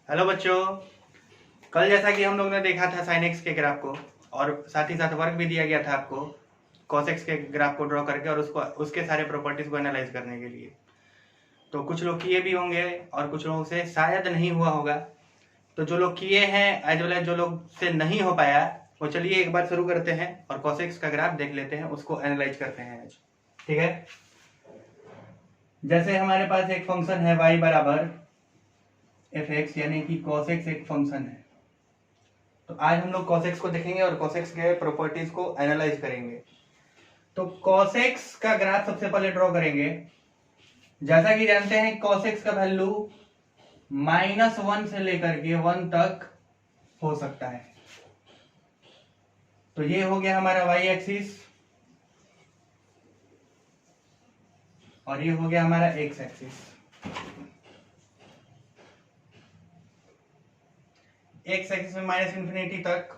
Hello बच्चों। कल जैसा कि हम लोग ने देखा था साइन एक्स के ग्राफ को और साथ ही साथ वर्क भी दिया गया था आपको कॉस एक्स के ग्राफ को ड्रॉ करके और उसको उसके सारे प्रॉपर्टीज को एनालाइज करने के लिए। तो कुछ लोग किए भी होंगे और कुछ लोगों से शायद नहीं हुआ होगा। तो जो लोग किए हैं एज वेल एज जो लोग से नहीं हो पाया वो चलिए एक बार शुरू करते हैं और कॉस एक्स का ग्राफ देख लेते हैं, उसको एनालाइज करते हैं आज। ठीक है, जैसे हमारे पास एक फंक्शन है y बराबर एफ एक्स यानी कि cos x एक फंक्शन है। तो आज हम लोग cos x को देखेंगे और cos x के प्रॉपर्टीज को एनालाइज करेंगे। तो cos x का ग्राफ सबसे पहले ड्रॉ करेंगे। जैसा कि जानते हैं cos x का वैल्यू -1 से लेकर के 1 तक हो सकता है। तो ये हो गया हमारा y एक्सिस और ये हो गया हमारा x एक्सिस। एक्स एक्सिस में -इन्फिनिटी तक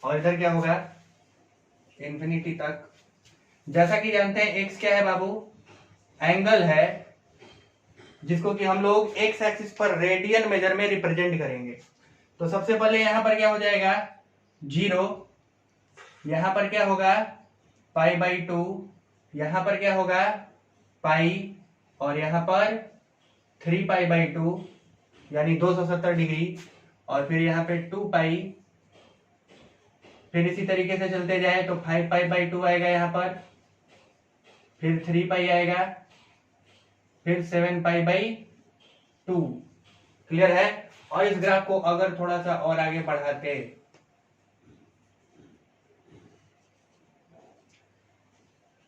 और इधर क्या होगा इन्फिनिटी तक। जैसा कि जानते हैं एक्स क्या है बाबू, एंगल है जिसको कि हम लोग एक्स एक्सिस पर रेडियन मेजर में रिप्रेजेंट करेंगे। तो सबसे पहले यहां पर क्या हो जाएगा 0, यहां पर क्या होगा π/2, यहां पर क्या होगा पाई और यहां पर 3π/2 यानी 270 डिग्री और फिर यहाँ पे 2π, फिर इसी तरीके से चलते जाए तो 5π/2 आएगा यहाँ पर, फिर 3π आएगा, फिर 7π/2। क्लियर है। और इस ग्राफ को अगर थोड़ा सा और आगे बढ़ाते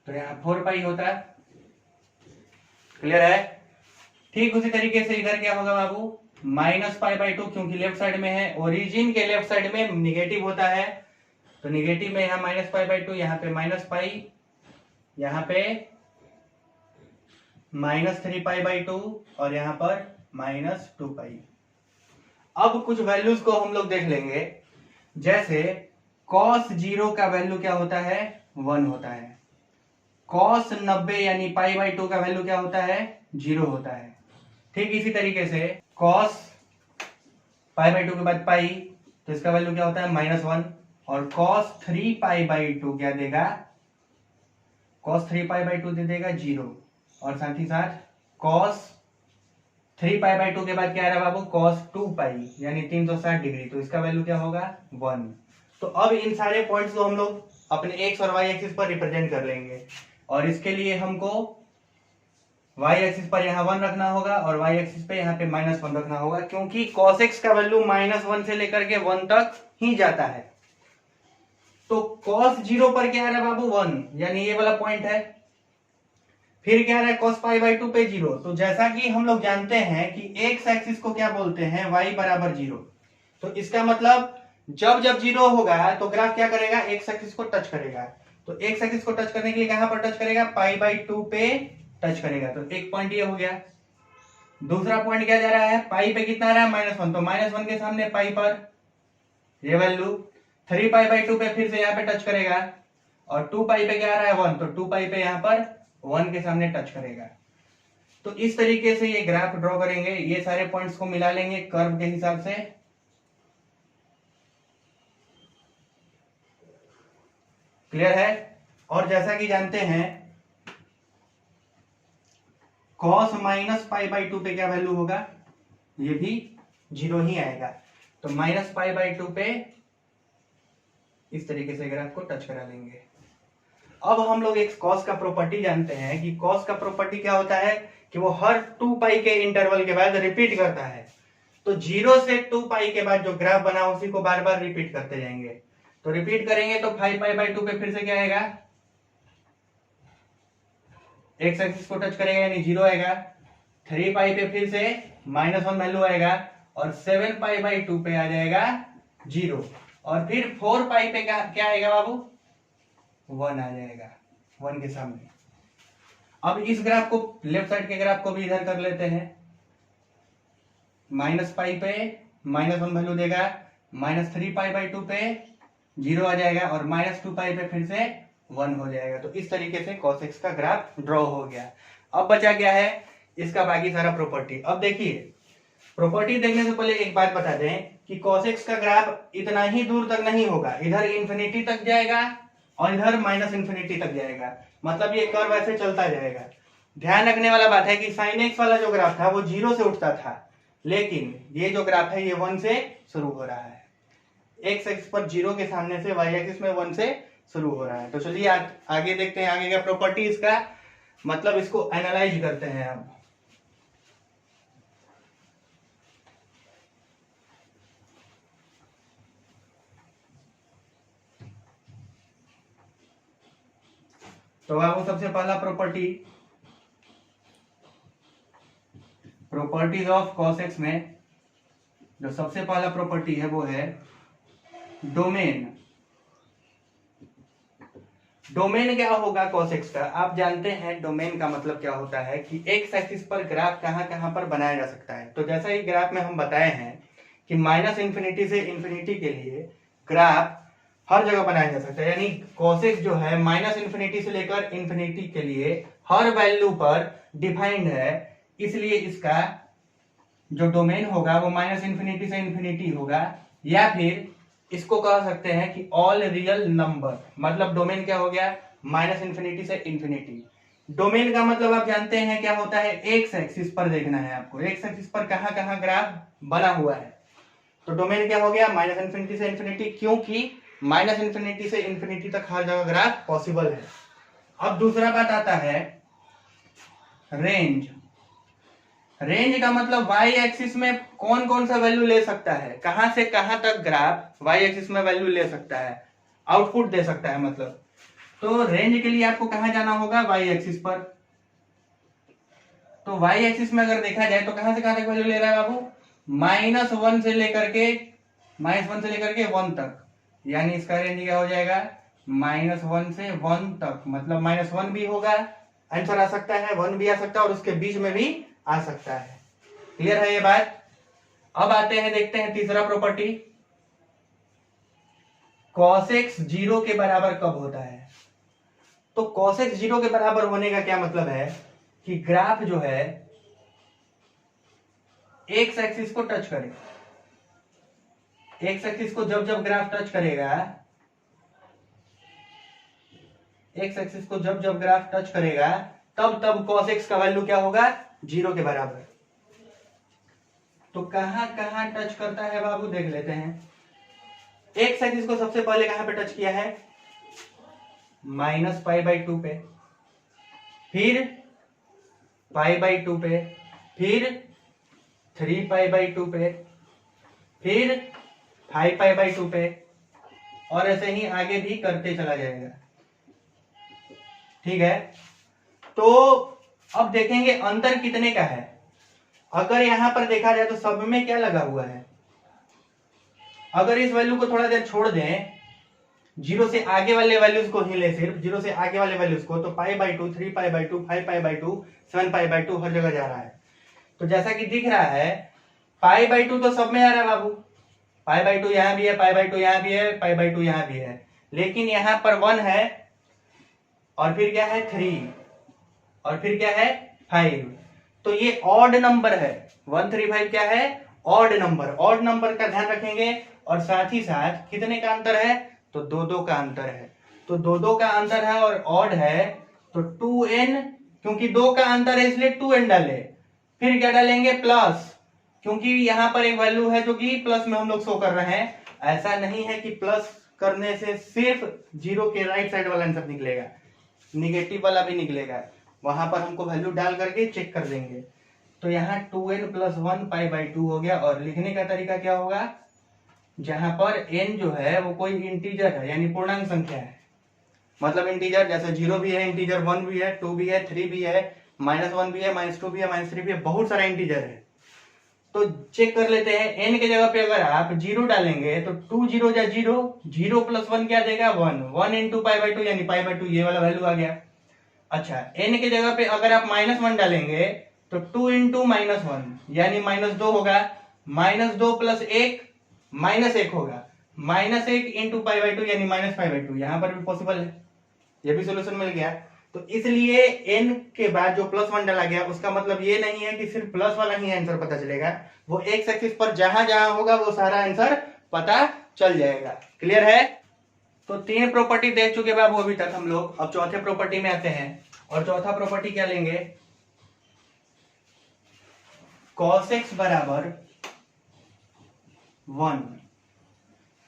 तो यहाँ 4π होता। क्लियर है। ठीक उसी तरीके से इधर क्या होगा बाबू -π/2, क्योंकि लेफ्ट साइड में है, ओरिजिन के लेफ्ट साइड में निगेटिव होता है तो निगेटिव में यहाँ -π/2, यहाँ पे -π, यहाँ पे -3π/2 और यहाँ पर -2π। अब कुछ वैल्यूज को हम लोग देख लेंगे। जैसे cos 0 का वैल्यू क्या होता है 1 होता है, cos 90 यानी π/2 का वैल्यू क्या होता है 0 होता है। ठीक इसी तरीके से cos π/2 के बाद पाई तो इसका वैल्यू क्या होता है -1 और cos 3π/2 क्या देगा cos 3π/2 दे देगा 0 और साथ ही साथ cos 3π/2 के बाद क्या आ रहा है बाबू cos 2π यानी 360 डिग्री, तो इसका वैल्यू क्या होगा 1। तो अब इन सारे पॉइंट्स को हम लोग अपने एक्स और वाई एक्सिस पर रिप्रेजेंट कर लेंगे और इसके लिए हमको y एक्सिस पर यहाँ 1 रखना होगा और y एक्सिस पे यहाँ पे -1 रखना होगा, क्योंकि cos x का वैल्यू -1 से लेकर के 1 तक ही जाता है। तो cos 0 पर क्या आ रहा है बाबू 1 यानी ये वाला पॉइंट है। फिर क्या आ रहा है cos π/2 पे 0। तो जैसा कि हम लोग जानते हैं कि x एक्सिस को क्या बोलते हैं y बराबर 0। तो इसका मतलब जब 0 होगा तो ग्राफ क्या करेगा x एक्सिस को टच करेगा। तो x एक्सिस को टच करने के लिए कहां पर टच करेगा π/2 पे टच करेगा। तो एक पॉइंट ये हो गया। दूसरा पॉइंट क्या जा रहा है पाई पे कितना आ रहा है -1, तो -1 के सामने पाई पर ये वैल्यू 3π/2 पे फिर से यहाँ पे टच करेगा और 2π पे क्या आ रहा है 1, तो 2π पे यहाँ पर 1 के सामने टच करेगा। तो इस तरीके से ये ग्राफ ड्रॉ करेंगे, ये सारे पॉइंट्स को मिला लेंगे कर्व के हिसाब से। क्लियर है। और जैसा कि जानते हैं cos -π/2 पे क्या वैल्यू होगा ये भी 0 ही आएगा। तो -π/2 पे इस तरीके से ग्राफ को टच करा लेंगे। अब हम लोग एक cos का प्रॉपर्टी जानते हैं कि cos का प्रॉपर्टी क्या होता है कि वो हर 2π के इंटरवल के बाद रिपीट करता है। तो 0 से 2π के बाद जो ग्राफ बना उसी को बार बार रिपीट करते जाएंगे। तो रिपीट करेंगे तो 5π/2 पे फिर से क्या आएगा एक्स एक्सिस को टच करेगा यानी 0 आएगा, 3π पे फिर से -1 वैल्यू आएगा और 7π/2 पे आ जाएगा 0 और फिर 4π पे क्या आएगा बाबू 1 आ जाएगा 1 के सामने। अब इस ग्राफ को लेफ्ट साइड के ग्राफ को भी इधर कर लेते हैं। -π पे -1 वैल्यू देगा, -3π/2 पे 0 आ जाएगा और -2π पे फिर से 1 हो जाएगा। तो इस तरीके से cos x का ग्राफ ड्रॉ हो गया। अब बचा क्या है इसका बाकी सारा प्रॉपर्टी। अब देखिए प्रॉपर्टी देखने से पहले एक बात बता दें कि cos x का ग्राफ इतना ही दूर तक नहीं होगा, इधर इंफिनिटी तक जाएगा और इधर माइनस इंफिनिटी तक जाएगा, मतलब ये कर्व ऐसे चलता जाएगा। ध्यान रखने वाला बात है कि sin x वाला जो ग्राफ था वो 0 से उठता था, लेकिन ये जो ग्राफ है ये 1 से शुरू हो रहा है। x एक्सिस पर 0 के सामने से y एक्सिस में 1 से शुरू हो रहा है। तो चलिए आगे देखते हैं आगे का प्रॉपर्टी इसका, मतलब इसको एनालाइज करते हैं अब। तो बाबू सबसे पहला प्रॉपर्टीज ऑफ cos x में जो सबसे पहला प्रॉपर्टी है वो है डोमेन। डोमेन क्या होगा cos x का? आप जानते हैं डोमेन का मतलब क्या होता है कि x एक्सिस पर ग्राफ कहां कहां पर बनाया जा सकता है। तो जैसा ही ग्राफ में हम बताए हैं कि माइनस इंफिनिटी से इंफिनिटी के लिए ग्राफ हर जगह बनाया जा सकता है, यानी cos x जो है माइनस इंफिनिटी से लेकर इंफिनिटी के लिए हर वैल्यू पर डिफाइंड है, इसलिए इसका जो डोमेन होगा वो माइनस इंफिनिटी से इंफिनिटी होगा, या फिर इसको कह सकते हैं कि ऑल रियल नंबर। मतलब डोमेन क्या हो गया? माइनस इंफिनिटी से इंफिनिटी। डोमेन का मतलब आप जानते हैं क्या होता है? एक्स एक्सिस पर देखना है आपको, एक्स एक्सिस पर कहां कहां ग्राफ बना हुआ है। तो डोमेन क्या हो गया? माइनस इंफिनिटी से इंफिनिटी, क्योंकि माइनस इंफिनिटी से इंफिनिटी तक हर जगह ग्राफ पॉसिबल है। अब दूसरा बात आता है रेंज। रेंज का मतलब y एक्सिस में कौन कौन सा वैल्यू ले सकता है, कहां से कहां तक ग्राफ y एक्सिस में वैल्यू ले सकता है, आउटपुट दे सकता है मतलब। तो रेंज के लिए आपको कहां जाना होगा? y एक्सिस पर। तो y एक्सिस में अगर देखा जाए तो कहां से कहां तक वैल्यू ले रहा है बाबू? -1 से लेकर के -1 तक, यानी इसका रेंज क्या हो जाएगा? -1 से 1 तक, मतलब -1 भी होगा, आंसर आ सकता है, 1 भी आ सकता है और उसके बीच में भी आ सकता है। क्लियर है ये बात? अब आते हैं, देखते हैं तीसरा प्रॉपर्टी, cos x 0 के बराबर कब होता है। तो cos x 0 के बराबर होने का क्या मतलब है कि ग्राफ जो है एक्स एक्सिस को टच करेगा। एक्स एक्सिस को जब जब ग्राफ टच करेगा, एक्स एक्सिस को जब जब ग्राफ टच करेगा तब तब cos x का वैल्यू क्या होगा? 0 के बराबर। तो कहां कहां टच करता है बाबू, देख लेते हैं। एक्स एक्सिस को सबसे पहले कहां पे टच किया है? -π/2 पे, फिर π/2 पे, फिर 3π/2 पे, फिर 5π/2 पे, और ऐसे ही आगे भी करते चला जाएगा। ठीक है, तो अब देखेंगे अंतर कितने का है। अगर यहां पर देखा जाए तो सब में क्या लगा हुआ है? अगर इस वैल्यू को थोड़ा देर छोड़ दें, 0 से आगे वाले वैल्यूज को ही ले, सिर्फ 0 से आगे वाले वैल्यूज को, तो π/2, 3π/2, 5π/2, 7π/2 हर जगह जा रहा है। तो जैसा कि दिख रहा है π/2 तो सब में आ रहा है बाबू, π/2 यहां भी है, π/2 यहां भी है, π/2 यहां भी है, लेकिन यहां पर 1 है और फिर क्या है 3 और फिर क्या है 5। तो ये ऑड नंबर है, 135 क्या है? Odd number. ऑड नंबर का ध्यान रखेंगे, और साथ ही साथ कितने का अंतर है? तो 2 का अंतर है। तो 2 का अंतर है और ऑड है, तो 2n, क्योंकि 2 का अंतर है इसलिए 2n डाले। फिर क्या डालेंगे? प्लस, क्योंकि यहां पर एक वैल्यू है जो कि प्लस में हम लोग शो कर रहे हैं। ऐसा नहीं है कि प्लस करने से सिर्फ 0 के राइट साइड वाला आंसर निकलेगा, निगेटिव वाला भी निकलेगा, वहां पर हमको वैल्यू डाल करके चेक कर देंगे। तो यहाँ 2n + 1 π/2 हो गया, और लिखने का तरीका क्या होगा? जहां पर n जो है वो कोई इंटीजर है, यानी पूर्णांक संख्या है, मतलब इंटीजर, जैसे 0 भी है इंटीजर, 1 भी है, 2 भी है, 3 भी है, -1 भी है, -2 भी है, -3 भी है, बहुत सारा इंटीजर है। तो चेक कर लेते हैं, n के जगह पे अगर आप 0 डालेंगे तो 2 0 जा 0, 0 + 1 क्या देगा? 1, 1 × π/2 यानी π/2 ये वाला वैल्यू आ गया। अच्छा, n के जगह पे अगर आप -1 डालेंगे तो 2 × -1 यानी -2 होगा, -2 + 1 -1 होगा, -1 × π/2 यानी -π/2, यहां पर भी पॉसिबल है, ये भी सोल्यूशन मिल गया। तो इसलिए n के बाद जो +1 डाला गया उसका मतलब ये नहीं है कि सिर्फ प्लस वाला ही आंसर पता चलेगा, वो एक्स एक्सिस पर जहां जहां होगा वो सारा आंसर पता चल जाएगा। क्लियर है? तो 3 प्रॉपर्टी देख चुके बाबू अभी तक हम लोग। अब चौथे प्रॉपर्टी में आते हैं, और चौथा प्रॉपर्टी क्या लेंगे, cos x बराबर 1।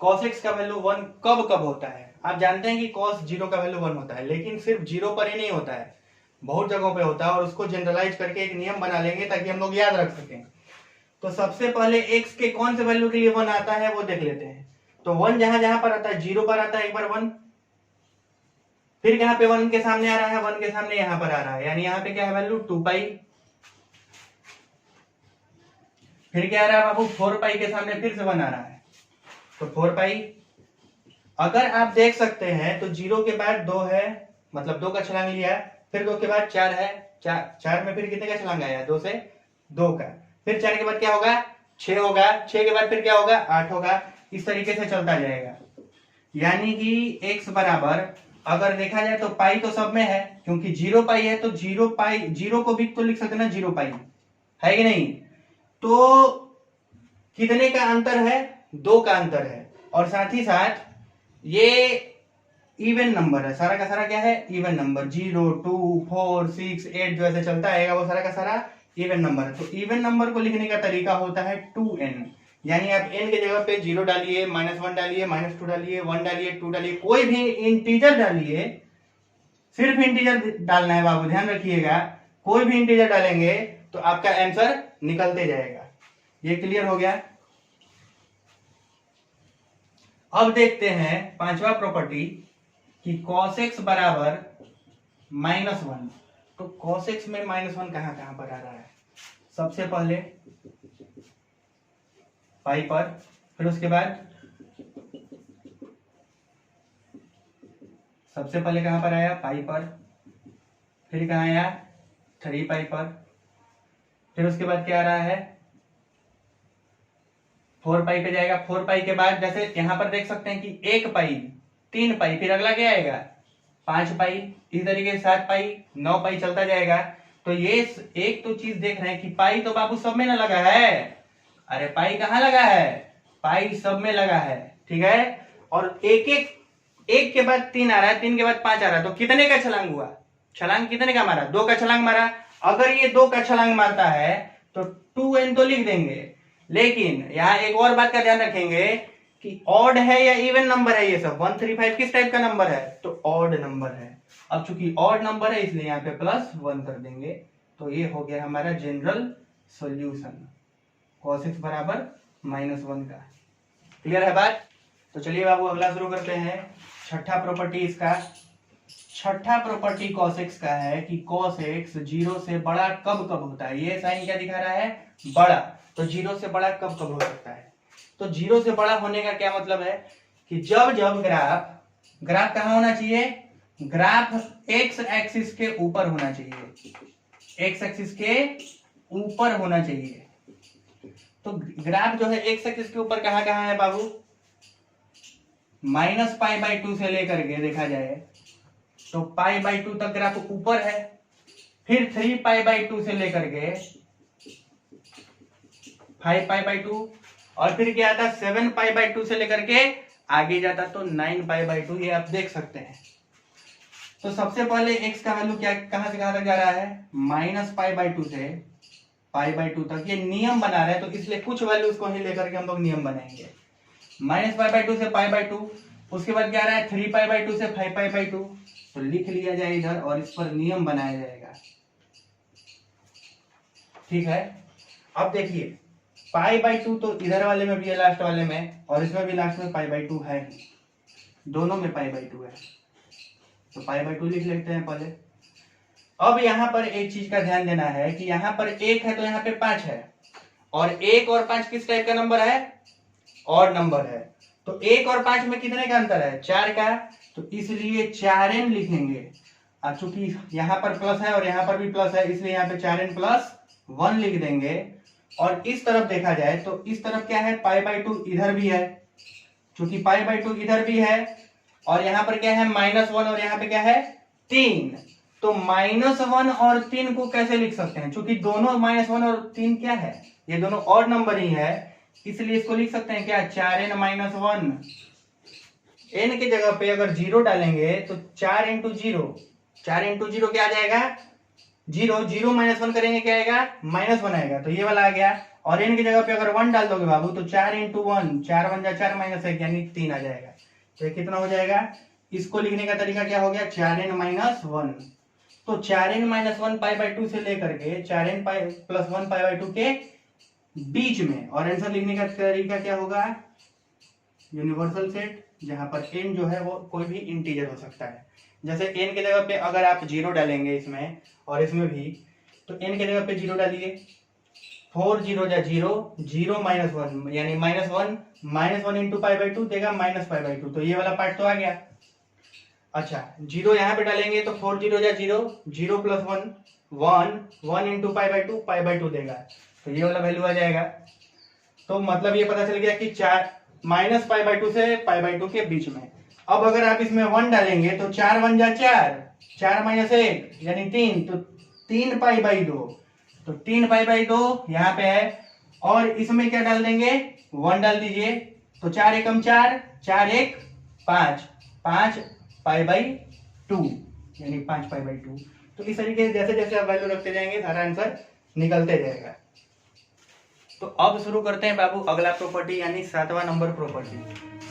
cos x का वैल्यू 1 कब कब होता है? आप जानते हैं कि cos 0 का वैल्यू 1 होता है, लेकिन सिर्फ 0 पर ही नहीं होता है, बहुत जगहों पे होता है, और उसको जनरलाइज करके एक नियम बना लेंगे ताकि हम लोग याद रख सकें। तो सबसे पहले x के कौन से वैल्यू के लिए 1 आता है वो देख लेते हैं। तो 1 जहां जहां पर आता है, 0 पर आता है एक बार 1, फिर यहाँ पे 1 के सामने आ रहा है, 1 के सामने यहाँ पर आ रहा है, यानी यहाँ पे क्या है वैल्यू 2 पाई। फिर क्या आ रहा है बाबू, 4 पाई के सामने फिर से 1 आ रहा है, तो 4 पाई। अगर आप देख सकते हैं तो 0 के बाद 2 है, मतलब 2 का छलांग लिया, फिर 2 के बाद 4 है, 4 में फिर कितने का छलांग आया, 2 से 2 का, फिर 4 के बाद क्या होगा, 6 होगा, 6 के बाद फिर क्या होगा, 8 होगा, इस तरीके से चलता जाएगा। यानी कि x बराबर, अगर देखा जाए तो पाई तो सब में है, क्योंकि 0 पाई है, तो 0 पाई, 0 को भी तो लिख सकते ना 0 पाई, है कि नहीं? तो कितने का अंतर है, 2 का अंतर है, और साथ ही साथ ये इवन नंबर है, सारा का सारा क्या है, इवन नंबर। 0, 2, 4, 6, 8 जो ऐसे चलता है वो सारा का सारा इवन नंबर है। तो इवन नंबर को लिखने का तरीका होता है 2n, यानी आप n के जगह पे 0 डालिए, -1 डालिए, -2 डालिए, 1 डालिए, 2 डालिए, कोई भी इंटीजर डालिए, सिर्फ इंटीजर डालना है बाबू, ध्यान रखिएगा, कोई भी इंटीजर डालेंगे तो आपका आंसर निकलते जाएगा। ये क्लियर हो गया? अब देखते हैं पांचवा प्रॉपर्टी कि cos x बराबर -1। तो cos x में -1 कहां कहां पर आ रहा है? सबसे पहले पाई पर, फिर उसके बाद सबसे पहले कहां पर आया, पाई पर, फिर कहां आया, 3 पाई पर, फिर उसके बाद क्या आ रहा है, 4 पाई पे जाएगा। 4 पाई के बाद जैसे यहां पर देख सकते हैं कि 1 पाई, 3 पाई, फिर अगला क्या आएगा, 5 पाई, इसी तरीके से 7 पाई, 9 पाई चलता जाएगा। तो ये एक तो चीज देख रहे हैं कि पाई तो बाबू सब में ना लगा है, अरे पाई कहाँ लगा है, पाई सब में लगा है, ठीक है। और एक के बाद 3 आ रहा है, 3 के बाद 5 आ रहा है, तो कितने का छलांग हुआ, छलांग कितने का मारा, 2 का छलांग मारा। अगर ये 2 का छलांग मारता है तो 2n तो लिख देंगे, लेकिन यहां एक और बात का ध्यान रखेंगे कि ऑड है या इवन नंबर है, ये सब 135 किस टाइप का नंबर है, तो ऑड नंबर है। अब चूंकि ऑड नंबर है इसलिए यहाँ पे +1 कर देंगे, तो ये हो गया हमारा जनरल सॉल्यूशन, cos x बराबर -1 का। क्लियर है बात? तो चलिए बाबू अगला शुरू करते हैं। छठा प्रॉपर्टी इसका, छठा प्रॉपर्टी cos x का है कि cos x 0 से बड़ा कब कब होता है। ये साइन क्या दिखा रहा है, बड़ा, तो 0 से बड़ा कब कब हो सकता है। तो 0 से बड़ा होने का क्या मतलब है कि जब जब ग्राफ कहां होना चाहिए, ग्राफ x एक्सिस के ऊपर होना चाहिए, x एक्सिस के ऊपर होना चाहिए। तो ग्राफ जो है x एक्सिस के ऊपर कहां कहां है बाबू, -π/2 से लेकर के देखा जाए तो π/2 तक ग्राफ ऊपर है, फिर 3π/2 से लेकर के 5π/2, और फिर क्या आता है 7π/2 से लेकर के आगे जाता तो 9π/2, ये आप देख सकते हैं। तो सबसे पहले x का वैल्यू क्या, कहां से कहां तक जा रहा है, -π/2 से π/2 तक। ये नियम बना रहे हैं तो इसलिए कुछ वैल्यूज को ही लेकर के हम लोग नियम बनाएंगे। -π/2 से π/2, उसके बाद क्या आ रहा है 3π/2 से 5π/2, तो लिख लिया जाए इधर और इस पर नियम बनाया जाएगा, ठीक है। अब देखिए π/2 तो इधर वाले में भी है, लास्ट वाले में, और इसमें भी लास्ट में π/2 है, दोनों में π/2 है, तो π/2 लिख लेते हैं पहले। अब यहां पर एक चीज का ध्यान देना है कि यहां पर 1 है तो यहां पे 5 है, और 1 और 5 किस टाइप का नंबर है, ऑड नंबर है। तो 1 और 5 में कितने का अंतर है, 4 का, तो इसलिए 4n लिखेंगे। अब चूंकि यहाँ पर प्लस है और यहाँ पर भी प्लस है, इसलिए यहाँ पे 4n+1 लिख देंगे। और इस तरफ देखा जाए तो इस तरफ क्या है, π/2 इधर भी है, चूंकि π/2 इधर भी है, और यहाँ पर क्या है -1, और यहाँ पे क्या है 3, तो -1 और 3 को कैसे लिख सकते हैं? क्योंकि दोनों -1 और 3 क्या है, ये दोनों और नंबर ही है, इसलिए इसको लिख सकते हैं क्या, 4n-1। n की जगह पे अगर 0 डालेंगे तो 4 इंटू 0 क्या आ जाएगा, 0 0 -1 करेंगे क्या आएगा, -1 आएगा, तो ये वाला आ गया। और n की जगह पे अगर 1 डाल दोगे बाबू तो 4 इंटू 1, 4 1 जा 4 -1 यानी 3 आ जाएगा। तो ये कितना हो जाएगा, इसको लिखने का तरीका क्या हो गया, 4n-1। तो 4n-1 π/2 से लेकर के 4n+1 π/2 के बीच में, और आंसर लिखने का तरीका क्या होगा, यूनिवर्सल सेट, जहां पर n जो है वो कोई भी इंटीजर हो सकता है। जैसे n की जगह पे अगर आप 0 डालेंगे इसमें और इसमें भी, तो n की जगह पे 0 डालिए, 4 0 जा 0, 0 -1 यानी -1 इंटू π/2 देगा -π/2, तो ये वाला पार्ट तो आ गया। अच्छा 0 यहाँ पे डालेंगे तो 4 0 जा 0, 0 + 1 1 इंटू π/2 देगा, तो ये वाला वैल्यू आ जाएगा। तो मतलब ये पता चल गया कि 4 -π/2 से π/2 के बीच में। अब अगर आप इसमें 1 डालेंगे तो 4 1 जा 4, 4 -1 यानी 3, तो 3 π/2, तो 3 π/2 यहाँ पे है। और इसमें क्या डाल देंगे, 1 डाल दीजिए, तो 4 एकम 4, 4 1 5, 5 π/2 यानी 5 π/2। तो इस तरीके से जैसे जैसे आप वैल्यू रखते जाएंगे सारा आंसर निकलते जाएगा। तो अब शुरू करते हैं बाबू अगला प्रॉपर्टी, यानी 7वां नंबर प्रॉपर्टी।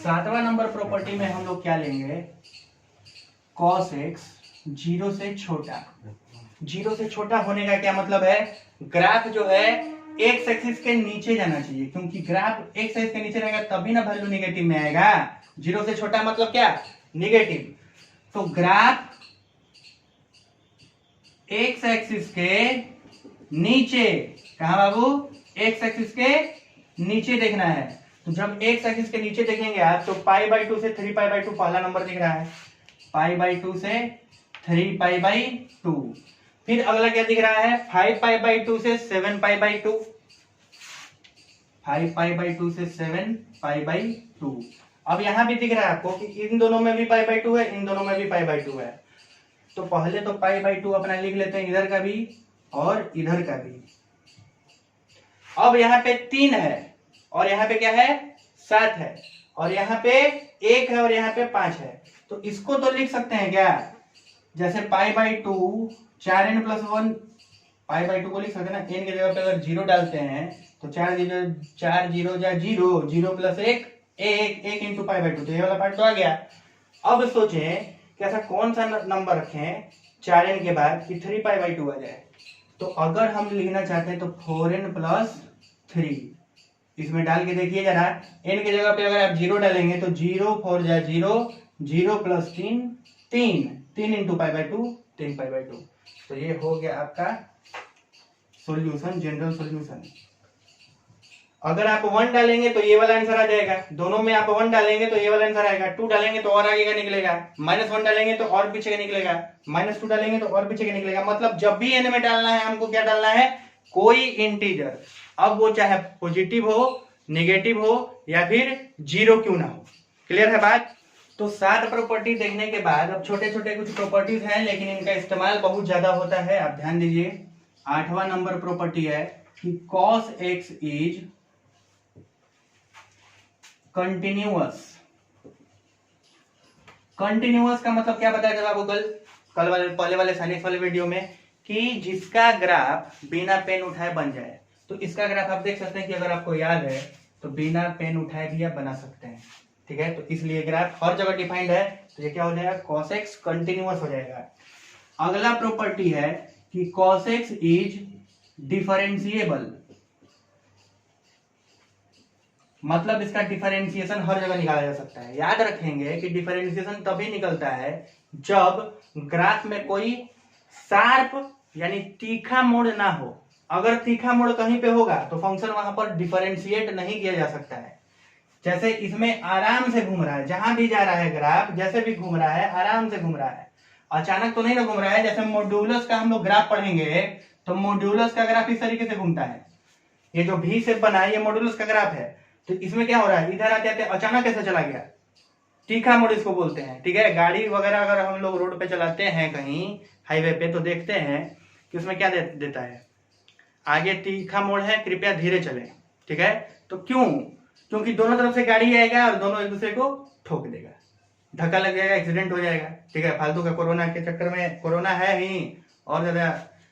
7वां नंबर प्रॉपर्टी में हम लोग क्या लेंगे, cos x 0 से छोटा। 0 से छोटा होने का क्या मतलब है, ग्राफ जो है एक्स एक्सिस के नीचे जाना चाहिए, क्योंकि ग्राफ एक्स एक्सिस के नीचे रहेगा तभी ना वैल्यू निगेटिव में आएगा। 0 से छोटा मतलब क्या, निगेटिव। तो ग्राफ एक्स एक्सिस के नीचे, कहा बाबू, एक्स एक्सिस के नीचे देखना है। तो जब एक्स एक्सिस के नीचे देखेंगे आप, तो π/2 से 3π/2 पहला नंबर दिख रहा है, π/2 से 3π/2। फिर अगला क्या दिख रहा है, 5π/2 से 7π/2, 5π/2 से 7π/2। अब यहां भी दिख रहा है आपको कि इन दोनों में भी π/2 है, इन दोनों में भी π/2 है। तो पहले तो π/2 अपना लिख लेते हैं, इधर का भी और इधर का भी। अब यहाँ पे 3 है और यहाँ पे क्या है, 7 है, और यहाँ पे 1 है और यहाँ पे 5 है। तो इसको तो लिख सकते हैं क्या, जैसे π/2 4n+1 π/2 को लिख सकते हैं ना, n की जगह पे अगर 0 डालते हैं तो 4 0 जा 0, 0 + 1 1 इंटू π/2, तो ये वाला पार्ट तो आ गया। अब सोचें कि ऐसा कौन सा नंबर रखें 4n के बाद कि 3π/2 आ जाए। तो अगर हम लिखना चाहते हैं तो 4n+3 इसमें डाल के देखिए जरा, n की जगह पे अगर आप 0 डालेंगे तो 0 4 जा 0, 0 + 3 3 इंटू π/2 3π/2। तो ये हो गया आपका सॉल्यूशन, जनरल सॉल्यूशन। अगर आप 1 डालेंगे तो ये वाला आंसर आ जाएगा, दोनों में आप 1 डालेंगे तो ये वाला आंसर आएगा, 2 डालेंगे तो और आगे का निकलेगा, -1 डालेंगे तो और पीछे का निकलेगा, -2 डालेंगे तो और पीछे का निकलेगा। मतलब जब भी n में डालना है हमको क्या डालना है, कोई इंटीजर, अब वो चाहे पॉजिटिव हो, नेगेटिव हो या फिर 0 क्यों ना हो। क्लियर है बात। तो 7 प्रॉपर्टी देखने के बाद अब छोटे छोटे कुछ प्रॉपर्टीज हैं, लेकिन इनका इस्तेमाल बहुत ज्यादा होता है, आप ध्यान दीजिए। 8वां नंबर प्रॉपर्टी है कि cos x is continuous. Continuous का मतलब क्या बताया था आपको कल वाले पहले वाले साइनिक्स वाले वीडियो में, कि जिसका ग्राफ बिना पेन उठाए बन जाए। तो इसका ग्राफ आप देख सकते हैं कि अगर आपको याद है तो बिना पेन उठाए भी आप बना सकते हैं, ठीक है। तो इसलिए ग्राफ हर जगह डिफाइंड है, तो ये क्या हो जाएगा, cos x कंटिन्यूअस हो जाएगा। अगला प्रॉपर्टी है कि cos x इज डिफरेंशिएबल, मतलब इसका डिफरेंशिएशन हर जगह निकाला जा सकता है। याद रखेंगे कि डिफरेंशिएशन तभी निकलता है जब ग्राफ में कोई शार्प यानी तीखा मोड़ ना हो। अगर तीखा मोड़ कहीं पे होगा तो फंक्शन वहां पर डिफरेंशिएट नहीं किया जा सकता है। जैसे इसमें आराम से घूम रहा है, जहां भी जा रहा है ग्राफ, जैसे भी घूम रहा है आराम से घूम रहा है, अचानक तो नहीं ना घूम रहा है। जैसे मॉड्यूलस का हम लोग ग्राफ पढ़ेंगे तो मॉड्यूलस का ग्राफ इस तरीके से घूमता है, ये जो भी शेप बना है ये मॉड्यूलस का ग्राफ है। तो इसमें क्या हो रहा है, इधर आते आते अचानक कैसे चला गया, तीखा मोड़ इसको बोलते हैं, ठीक है। गाड़ी वगैरह अगर हम लोग रोड पे चलाते हैं कहीं हाईवे पे, तो देखते हैं कि उसमें क्या देता है, आगे तीखा मोड़ है, कृपया धीरे चलें। ठीक है, तो क्यों? क्योंकि दोनों तरफ से गाड़ी आएगा और दोनों एक दूसरे को ठोक देगा, धक्का लग जाएगा, एक्सीडेंट हो जाएगा। ठीक है, फालतू का कोरोना के चक्कर में, कोरोना है ही और ज्यादा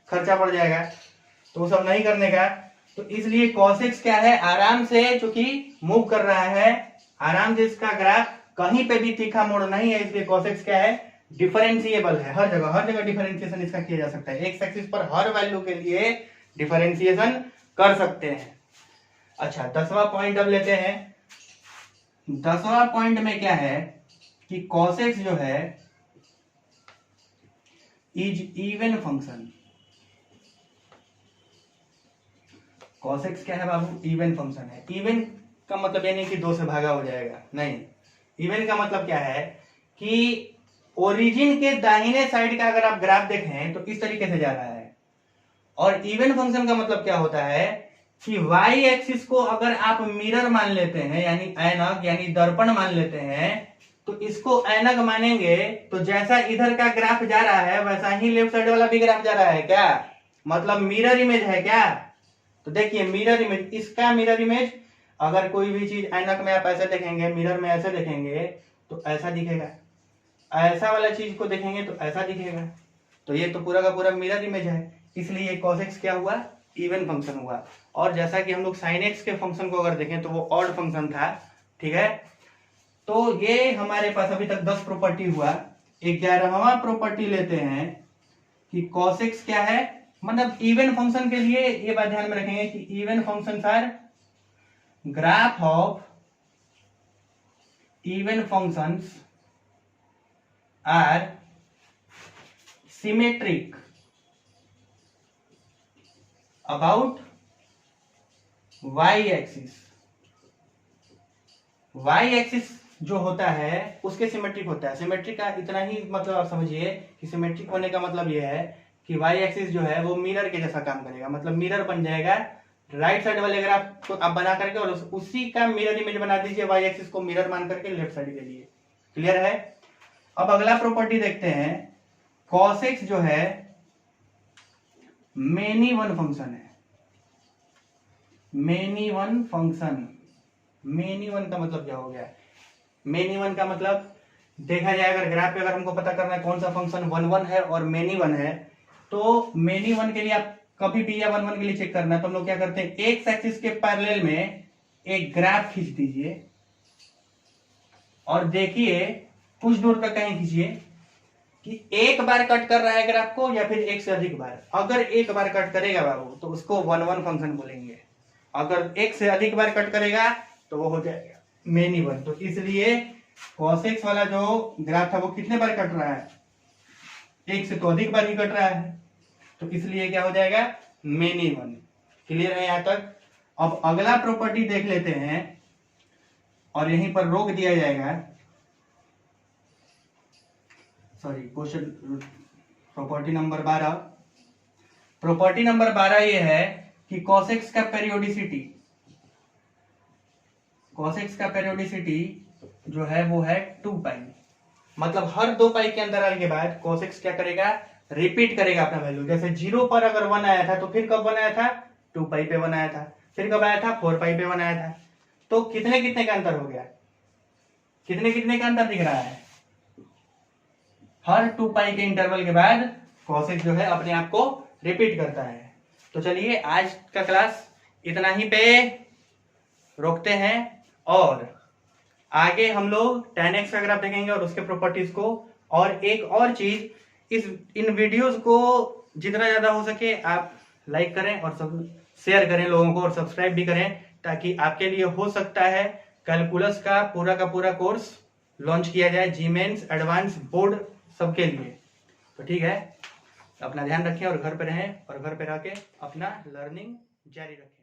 खर्चा पड़ जाएगा, तो वो सब नहीं करने का। तो इसलिए कॉसेक्स क्या है, आराम से चूंकि मूव कर रहा है, आराम से इसका ग्राफ, कहीं पे भी तीखा मोड़ नहीं है, इसलिए कॉसेक्स क्या है, डिफरेंशिएबल है। हर जगह डिफरेंशिएशन इसका किया जा सकता है, एक्स एक्सिस पर हर वैल्यू के लिए डिफरेंशिएशन कर सकते हैं। अच्छा, 10वां पॉइंट अब लेते हैं। 10वां पॉइंट में क्या है कि कॉसेक्स जो है इज इवन फंक्शन। कॉसेक्स क्या है बाबू, इवन फंक्शन है। इवन का मतलब ये नहीं कि 2 से भागा हो जाएगा, नहीं। इवन का मतलब क्या है कि ओरिजिन के दाहिने साइड का अगर आप ग्राफ देखें तो इस तरीके से जा रहा है, और इवन फंक्शन का मतलब क्या होता है कि वाई एक्सिस को अगर आप मिरर मान लेते हैं, यानी ऐनक यानी दर्पण मान लेते हैं, तो इसको ऐनक मानेंगे तो जैसा इधर का ग्राफ जा रहा है वैसा ही लेफ्ट साइड वाला भी ग्राफ जा रहा है। क्या मतलब, मिरर इमेज है क्या? तो देखिए मिरर इमेज, इसका मिरर इमेज, अगर कोई भी चीज ऐनक में आप ऐसे देखेंगे, मिरर में ऐसे देखेंगे तो ऐसा दिखेगा, ऐसा वाला चीज को देखेंगे तो ऐसा दिखेगा। तो ये तो पूरा का पूरा मिरर इमेज है, इसलिए कॉसेक्स क्या हुआ, इवन फंक्शन हुआ। और जैसा कि हम लोग साइन एक्स के फंक्शन को अगर देखें तो वो ऑड फंक्शन था। ठीक है, तो ये हमारे पास अभी तक 10 प्रॉपर्टी हुआ। 11वां प्रॉपर्टी लेते हैं कि कॉसेक्स क्या है, मतलब इवन फंक्शन के लिए ये बात ध्यान में रखेंगे कि even functions are graph of even functions are symmetric about Y axis. Y axis जो होता है उसके सिमेट्रिक होता है। सिमेट्रिक का इतना ही मतलब आप समझिए कि सिमेट्रिक होने का मतलब यह है कि वाई एक्सिस जो है वो मिरर के जैसा काम करेगा, मतलब मिरर बन जाएगा। राइट साइड वाले ग्राफ को आप बना करके और उसी का मिरर इमेज बना दीजिए वाई एक्सिस को मिरर मान करके लेफ्ट साइड के लिए। क्लियर है? अब अगला प्रॉपर्टी देखते हैं। कॉसेक्स जो है मेनी वन फंक्शन है। Many one function, many one का मतलब क्या हो गया? मेनी वन का मतलब देखा जाए अगर ग्राफ पे अगर हमको पता करना है कौन सा फंक्शन 1 1 है और मेनी वन है, तो मेनी वन के लिए आप कभी भी या 1 1 के लिए चेक करना है तो हम लोग क्या करते हैं, एक्स एक्सिस के पैरेलल में एक ग्राफ खींच दीजिए और देखिए कुछ दूर तक कहीं खींचिए कि एक बार कट कर रहा है ग्राफ को या फिर एक से अधिक बार। अगर एक बार कट करेगा बाबू तो उसको 1 1 फंक्शन बोलेंगे, अगर एक से अधिक बार कट करेगा तो वो हो जाएगा मेनी वन। तो इसलिए कॉसेक्स वाला जो ग्राफ था वो कितने बार कट रहा है, एक से तो अधिक बार ही कट रहा है, तो इसलिए क्या हो जाएगा, मेनी वन। क्लियर है यहां तक? अब अगला प्रॉपर्टी देख लेते हैं और यहीं पर रोक दिया जाएगा। Sorry, question property number 12। Property number 12 ये है कि कॉसेक्स का पेरियोडिसिटी, कॉसेक्स का पेरियोडिसिटी जो है वो है 2 पाई। मतलब हर 2 पाई के अंतराल के बाद कॉसेक्स क्या करेगा, रिपीट करेगा अपना वैल्यू। जैसे 0 पर अगर 1 आया था तो फिर कब 1 आया था, 2 पाई पे 1 आया था, फिर कब आया था, 4 पाई पे 1 आया था। तो कितने कितने का अंतर हो गया, कितने कितने का अंतर दिख रहा है, हर 2 पाई के इंटरवल के बाद कॉसेक्स जो है अपने आप को रिपीट करता है। तो चलिए आज का क्लास इतना ही पे रोकते हैं और आगे हम लोग tan x का ग्राफ देखेंगे और उसके प्रॉपर्टीज को। और एक और चीज, इन वीडियोस को जितना ज्यादा हो सके आप लाइक करें और सब शेयर करें लोगों को और सब्सक्राइब भी करें, ताकि आपके लिए हो सकता है कैलकुलस का पूरा कोर्स लॉन्च किया जाए, जीमेंस एडवांस बोर्ड सबके लिए। तो ठीक है, अपना ध्यान रखें और घर पे रहें और घर पे रह के अपना लर्निंग जारी रखें।